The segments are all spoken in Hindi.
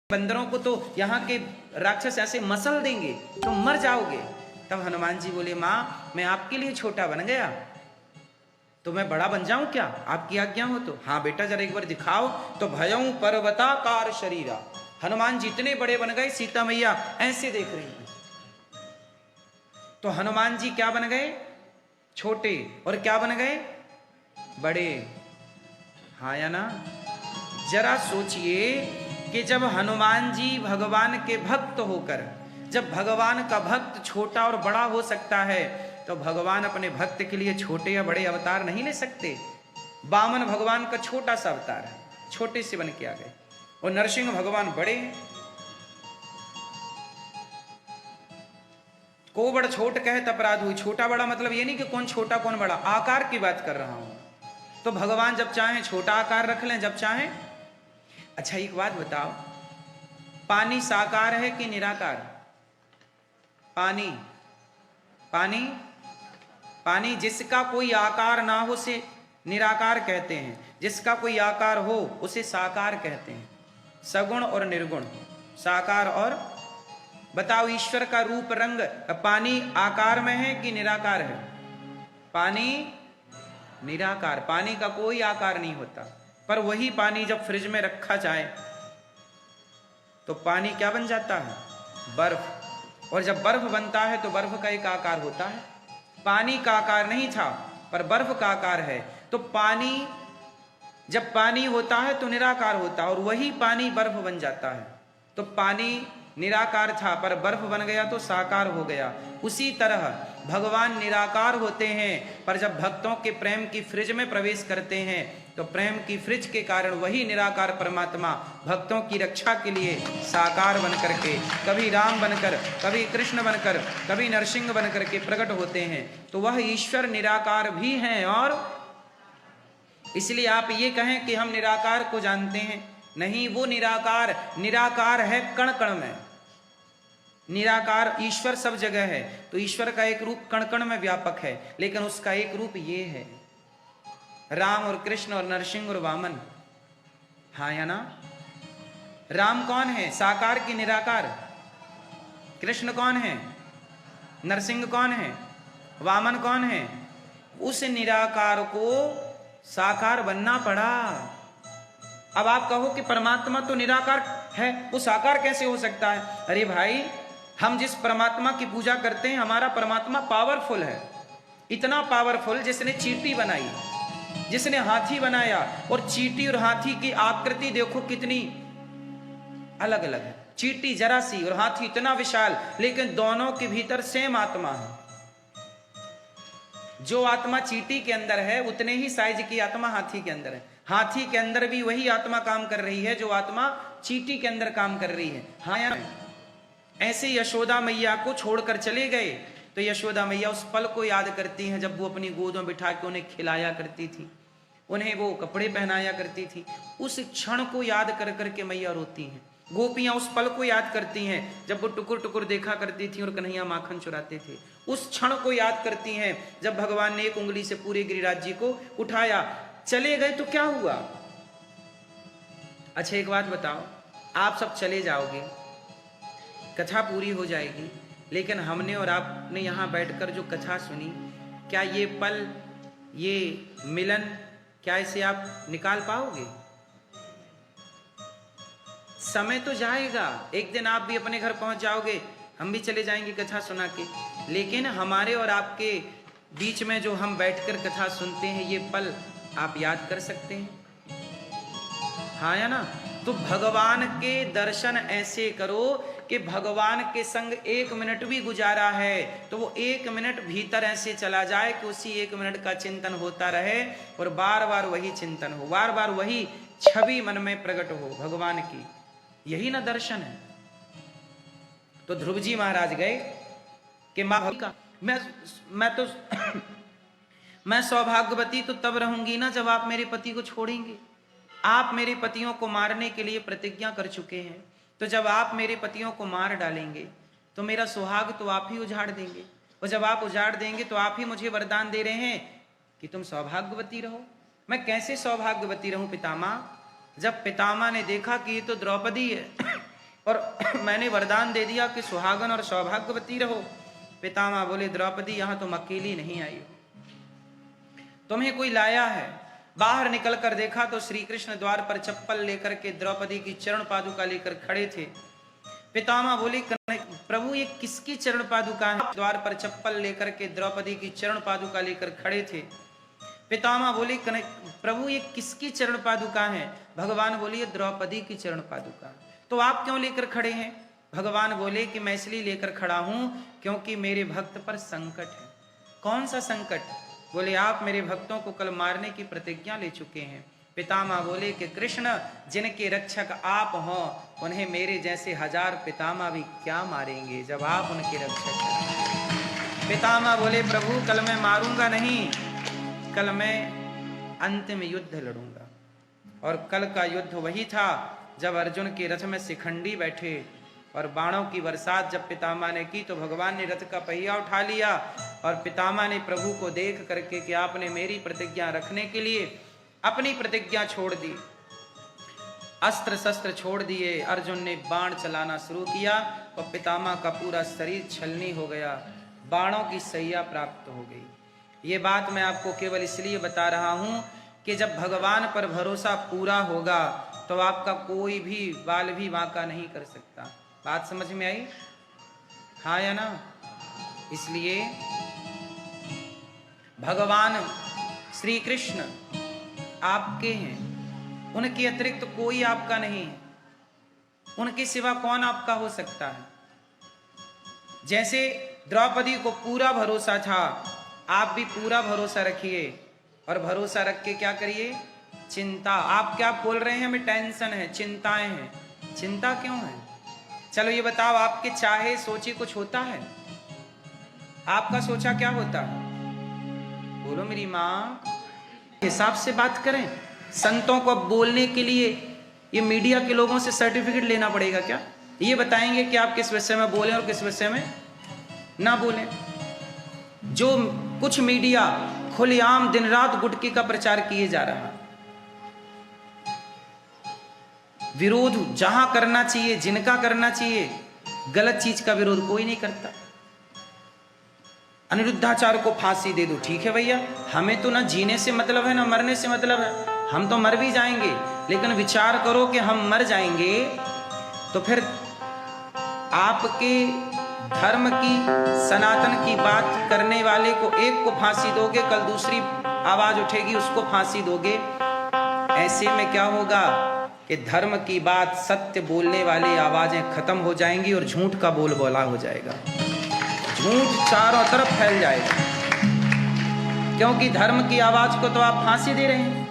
बंदरों को तो यहाँ के राक्षस ऐसे मसल देंगे, तुम मर जाओगे। तब हनुमान जी बोले, माँ मैं आपके लिए छोटा बन गया तो मैं बड़ा बन जाऊं क्या, आपकी आज्ञा हो तो। हाँ बेटा जरा एक बार दिखाओ। तो भयं पर्वताकार शरीरा, हनुमान जी इतने बड़े बन गए, सीता मैया ऐसे देख रही हैं। तो हनुमान जी क्या बन गए, छोटे, और क्या बन गए, बड़े। हाँ या ना। जरा सोचिए कि जब हनुमान जी भगवान के भक्त होकर, जब भगवान का भक्त छोटा और बड़ा हो सकता है, तो भगवान अपने भक्त के लिए छोटे या बड़े अवतार नहीं ले सकते। वामन भगवान का छोटा सा अवतार है, छोटे से बन के आ गए, और नरसिंह भगवान बड़े हैं। को बड़ छोट कहे तपराध हुई। छोटा बड़ा मतलब ये नहीं कि कौन छोटा कौन बड़ा, आकार की बात कर रहा हूं। तो भगवान जब चाहें छोटा आकार रख लें, जब चाहें। अच्छा एक बात बताओ, पानी साकार है कि निराकार? पानी पानी पानी जिसका कोई आकार ना हो उसे निराकार कहते हैं, जिसका कोई आकार हो उसे साकार कहते हैं। सगुण और निर्गुण, साकार और, बताओ ईश्वर का रूप रंग पानी आकार में है कि निराकार है? पानी निराकार, पानी का कोई आकार नहीं होता। पर वही पानी जब फ्रिज में रखा जाए तो पानी क्या बन जाता है, बर्फ। और जब बर्फ बनता है तो बर्फ का एक आकार होता है। पानी का आकार नहीं था पर बर्फ का आकार है। तो पानी, जब पानी होता है तो निराकार होता है, और वही पानी बर्फ बन जाता है। तो पानी निराकार था पर बर्फ बन गया तो साकार हो गया। उसी तरह भगवान निराकार होते हैं, पर जब भक्तों के प्रेम की फ्रिज में प्रवेश करते हैं तो प्रेम की फ्रिज के कारण वही निराकार परमात्मा भक्तों की रक्षा के लिए साकार बन करके, कभी राम बनकर, कभी कृष्ण बनकर, कभी नरसिंह बनकर के प्रकट होते हैं। तो वह ईश्वर निराकार भी हैं। और इसलिए आप ये कहें कि हम निराकार को जानते हैं, नहीं, वो निराकार, निराकार है कण कण में। निराकार ईश्वर सब जगह है, तो ईश्वर का एक रूप कण कण में व्यापक है, लेकिन उसका एक रूप ये है, राम और कृष्ण और नरसिंह और वामन। हाँ या ना। राम कौन है, साकार की निराकार? कृष्ण कौन है, नरसिंह कौन है, वामन कौन है? उस निराकार को साकार बनना पड़ा। अब आप कहो कि परमात्मा तो निराकार है, वो साकार कैसे हो सकता है? अरे भाई, हम जिस परमात्मा की पूजा करते हैं, हमारा परमात्मा पावरफुल है, इतना पावरफुल जिसने चींटी बनाई, जिसने हाथी बनाया, और चींटी और हाथी की आकृति देखो कितनी अलग अलग है। चींटी जरा सी और हाथी इतना विशाल, लेकिन दोनों के भीतर सेम आत्मा है। जो आत्मा चींटी के अंदर है उतने ही साइज की आत्मा हाथी के अंदर है। हाथी के अंदर भी वही आत्मा काम कर रही है जो आत्मा चींटी के अंदर काम कर रही है। हाँ या नहीं? ऐसे यशोदा मैया को छोड़कर चले गए तो यशोदा मैया उस पल को याद करती हैं जब वो अपनी गोद में बिठा के उन्हें खिलाया करती थी, उन्हें वो कपड़े पहनाया करती थी। उस क्षण को याद कर करके मैया रोती हैं। गोपियां उस पल को याद करती हैं जब वो टुकुर टुकुर देखा करती थी और कन्हैया माखन चुराते थे। उस क्षण को याद करती हैं जब भगवान ने एक उंगली से पूरे गिरिराज जी को उठाया। चले गए तो क्या हुआ? अच्छा एक बात बताओ, आप सब चले जाओगे, कथा पूरी हो जाएगी, लेकिन हमने और आपने यहां बैठकर जो कथा सुनी, क्या ये पल, ये मिलन, क्या इसे आप निकाल पाओगे? समय तो जाएगा, एक दिन आप भी अपने घर पहुंच जाओगे, हम भी चले जाएंगे कथा सुना के, लेकिन हमारे और आपके बीच में जो हम बैठकर कथा सुनते हैं, ये पल आप याद कर सकते हैं? हाँ या ना। तो भगवान के दर्शन ऐसे करो कि भगवान के संग एक मिनट भी गुजारा है तो वो एक मिनट भीतर ऐसे चला जाए कि उसी एक मिनट का चिंतन होता रहे, और बार बार वही चिंतन हो, बार बार वही छवि मन में प्रकट हो भगवान की। यही ना दर्शन है। तो ध्रुव जी महाराज गए कि माँ का मैं तो मैं सौभाग्यवती तो तब रहूंगी ना जब आप मेरे पति को छोड़ेंगे। आप मेरे पतियों को मारने के लिए प्रतिज्ञा कर चुके हैं, तो जब आप मेरे पतियों को मार डालेंगे तो मेरा सुहाग तो आप ही उजाड़ देंगे, और जब आप उजाड़ देंगे तो आप ही मुझे वरदान दे रहे हैं कि तुम सौभाग्यवती रहो। मैं कैसे सौभाग्यवती रहूं पितामह? जब पितामह ने देखा कि ये तो द्रौपदी है, और मैंने वरदान दे दिया कि सुहागन और सौभाग्यवती रहो। पितामह बोले द्रौपदी यहाँ तुम अकेली नहीं आई हो, तुम्हें कोई लाया है। बाहर निकल कर देखा तो श्री कृष्ण द्वार पर चप्पल लेकर के द्रौपदी की चरण पादुका लेकर खड़े थे। पितामह बोले प्रभु ये किसकी चरण पादुका है? द्वार पर चप्पल लेकर के द्रौपदी की चरण पादुका लेकर खड़े थे। पितामह बोले प्रभु ये किसकी चरण पादुका है? भगवान बोले द्रौपदी की चरण पादुका। तो आप क्यों लेकर खड़े हैं? भगवान बोले कि मैं इसलिए लेकर खड़ा हूं क्योंकि मेरे भक्त पर संकट है। कौन सा संकट? बोले आप मेरे भक्तों को कल मारने की प्रतिज्ञा ले चुके हैं। पितामह बोले कि कृष्ण जिनके रक्षक आप हो उन्हें मेरे जैसे 1000 पितामह भी क्या मारेंगे जब आप उनके रक्षक हैं। पितामह बोले प्रभु कल मैं मारूंगा नहीं, कल मैं अंतिम युद्ध लड़ूंगा। और कल का युद्ध वही था जब अर्जुन के रथ में शिखंडी बैठे और बाणों की बरसात जब पितामह ने की तो भगवान ने रथ का पहिया उठा लिया और पितामह ने प्रभु को देख करके कि आपने मेरी प्रतिज्ञा रखने के लिए अपनी प्रतिज्ञा छोड़ दी, अस्त्र शस्त्र छोड़ दिए। अर्जुन ने बाण चलाना शुरू किया और पितामह का पूरा शरीर छलनी हो गया, बाणों की सैया प्राप्त हो गई। ये बात मैं आपको केवल इसलिए बता रहा हूं कि जब भगवान पर भरोसा पूरा होगा तो आपका कोई भी बाल भी वांका नहीं कर सकता। बात समझ में आई? हाँ या ना? इसलिए भगवान श्री कृष्ण आपके हैं, उनके अतिरिक्त कोई आपका नहीं है, उनके सिवा कौन आपका हो सकता है? जैसे द्रौपदी को पूरा भरोसा था, आप भी पूरा भरोसा रखिए और भरोसा रख के क्या करिए? चिंता। आप क्या बोल रहे हैं? हमें टेंशन है, चिंताएं हैं। चिंता क्यों है? चलो ये बताओ, आपके चाहे सोचे कुछ होता है? आपका सोचा क्या होता है? बोलो मेरी माँ। हिसाब से बात करें। संतों को अब बोलने के लिए ये मीडिया के लोगों से सर्टिफिकेट लेना पड़ेगा क्या? ये बताएंगे कि आप किस विषय में बोलें और किस विषय में ना बोलें। जो कुछ मीडिया खुलेआम दिन रात गुटके का प्रचार किए जा रहा है, विरोध जहां करना चाहिए, जिनका करना चाहिए, गलत चीज का विरोध कोई नहीं करता। अनिरुद्धाचार्य को फांसी दे दो, ठीक है भैया, हमें तो ना जीने से मतलब है ना मरने से मतलब है, हम तो मर भी जाएंगे, लेकिन विचार करो कि हम मर जाएंगे तो फिर आपके धर्म की सनातन की बात करने वाले को एक को फांसी दोगे, कल दूसरी आवाज उठेगी उसको फांसी दोगे। ऐसे में क्या होगा कि धर्म की बात, सत्य बोलने वाली आवाजें खत्म हो जाएंगी और झूठ का बोलबाला हो जाएगा, झूठ चारों तरफ फैल जाएगा। क्योंकि धर्म की आवाज को तो आप फांसी दे रहे हैं,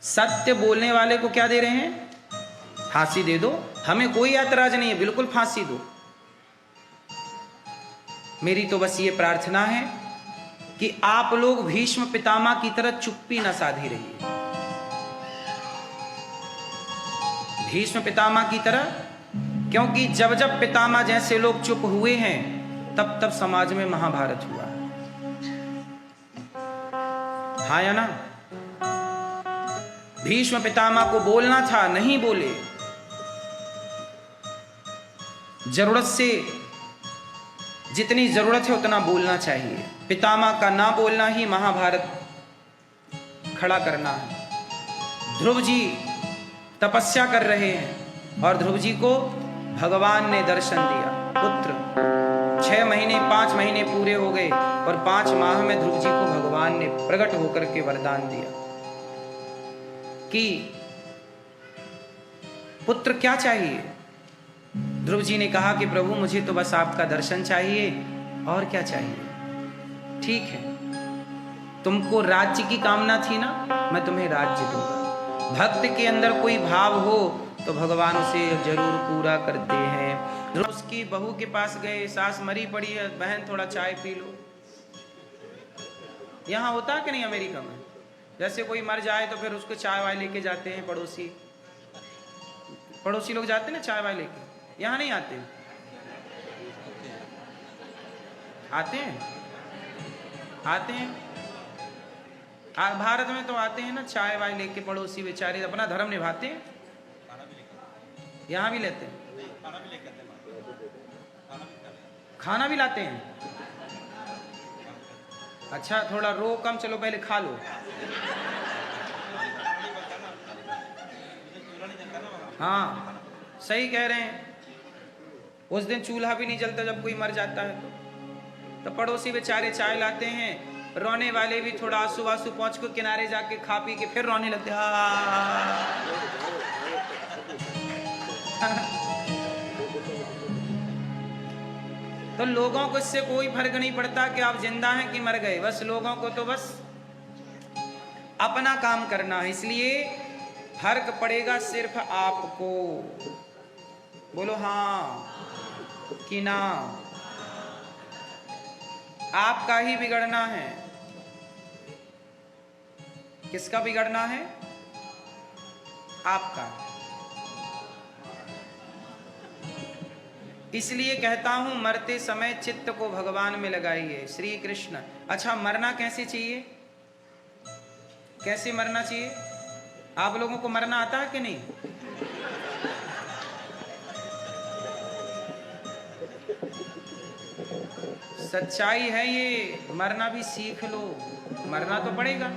सत्य बोलने वाले को क्या दे रहे हैं? फांसी दे दो, हमें कोई ऐतराज नहीं है, बिल्कुल फांसी दो। मेरी तो बस ये प्रार्थना है कि आप लोग भीष्म पितामह की तरह चुप्पी न साधी रहिए, भीष्म पितामह की तरह। क्योंकि जब जब पितामह जैसे लोग चुप हुए हैं तब तब समाज में महाभारत हुआ है। हाँ या ना? भीष्म पितामह को बोलना था, नहीं बोले। जरूरत से जितनी जरूरत है उतना बोलना चाहिए। पितामह का ना बोलना ही महाभारत खड़ा करना है। ध्रुव जी तपस्या कर रहे हैं और ध्रुव जी को भगवान ने दर्शन दिया, पुत्र। 6 महीने 5 महीने पूरे हो गए और 5 माह में ध्रुव जी को भगवान ने प्रकट होकर के वरदान दिया कि पुत्र क्या चाहिए? ध्रुव जी ने कहा कि प्रभु मुझे तो बस आपका दर्शन चाहिए, और क्या चाहिए? ठीक है, तुमको राज्य की कामना थी ना, मैं तुम्हें राज्य दूंगा। भक्त के अंदर कोई भाव हो तो भगवान उसे जरूर पूरा करते हैं। उसकी बहू के पास गए, सास मरी पड़ी है, बहन थोड़ा चाय पी लो। यहाँ होता है कि नहीं अमेरिका में? जैसे कोई मर जाए तो फिर उसको चाय वाय लेके जाते हैं, पड़ोसी लोग जाते हैं ना चाय वाय लेके। यहाँ नहीं आते? आते हैं, आते हैं। भारत में तो आते हैं ना चाय वाय लेके, पड़ोसी बेचारे अपना धर्म निभाते हैं। यहाँ भी लेते हैं? खाना भी लाते हैं? अच्छा, थोड़ा रो कम, चलो पहले खा लो। हाँ सही कह रहे हैं, उस दिन चूल्हा भी नहीं जलता जब कोई मर जाता है तो पड़ोसी बेचारे चाय लाते हैं, रोने वाले भी थोड़ा आंसू आंसू पहुंच को किनारे जाके खा पी के फिर रोने लगते हैं। तो लोगों को इससे कोई फर्क नहीं पड़ता कि आप जिंदा हैं कि मर गए, बस लोगों को तो बस अपना काम करना है, इसलिए फर्क पड़ेगा सिर्फ आपको। बोलो हाँ कि ना? आपका ही बिगड़ना है। किसका बिगड़ना है? आपका। इसलिए कहता हूं मरते समय चित्त को भगवान में लगाइए, श्री कृष्ण। अच्छा, मरना कैसे चाहिए? कैसे मरना चाहिए? आप लोगों को मरना आता है कि नहीं? सच्चाई है ये, मरना भी सीख लो। मरना तो पड़ेगा,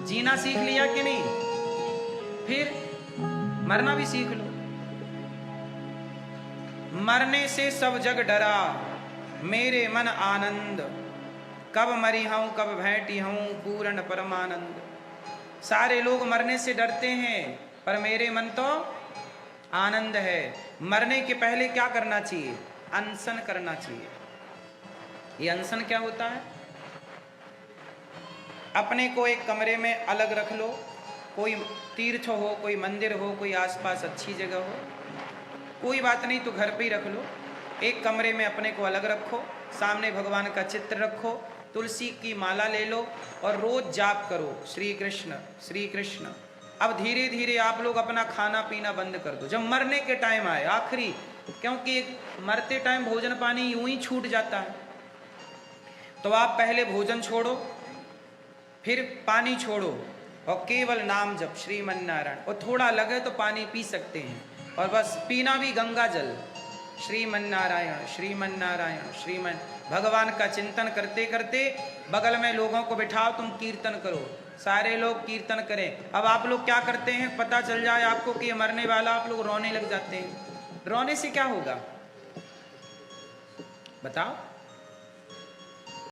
जीना सीख लिया कि नहीं, फिर मरना भी सीख लो। मरने से सब जग डरा, मेरे मन आनंद, कब मरी हूं कब भेंटी हूं पूर्ण परमानंद। सारे लोग मरने से डरते हैं, पर मेरे मन तो आनंद है। मरने के पहले क्या करना चाहिए? अनशन करना चाहिए। ये अनशन क्या होता है? अपने को एक कमरे में अलग रख लो, कोई तीर्थ हो, कोई मंदिर हो, कोई आसपास अच्छी जगह हो, कोई बात नहीं तो घर पे ही रख लो। एक कमरे में अपने को अलग रखो, सामने भगवान का चित्र रखो, तुलसी की माला ले लो और रोज जाप करो, श्री कृष्ण श्री कृष्ण। अब धीरे धीरे आप लोग अपना खाना पीना बंद कर दो। जब मरने के टाइम आए आखिरी, क्योंकि मरते टाइम भोजन पानी यूं ही छूट जाता है, तो आप पहले भोजन छोड़ो, फिर पानी छोड़ो और केवल नाम जप श्रीमन नारायण। और थोड़ा लगे तो पानी पी सकते हैं, और बस पीना भी गंगा जल। श्रीमन नारायण श्रीमन नारायण श्रीमन। भगवान का चिंतन करते करते बगल में लोगों को बिठाओ, तुम कीर्तन करो, सारे लोग कीर्तन करें। अब आप लोग क्या करते हैं, पता चल जाए आपको कि ये मरने वाला, आप लोग रोने लग जाते हैं। रोने से क्या होगा बताओ?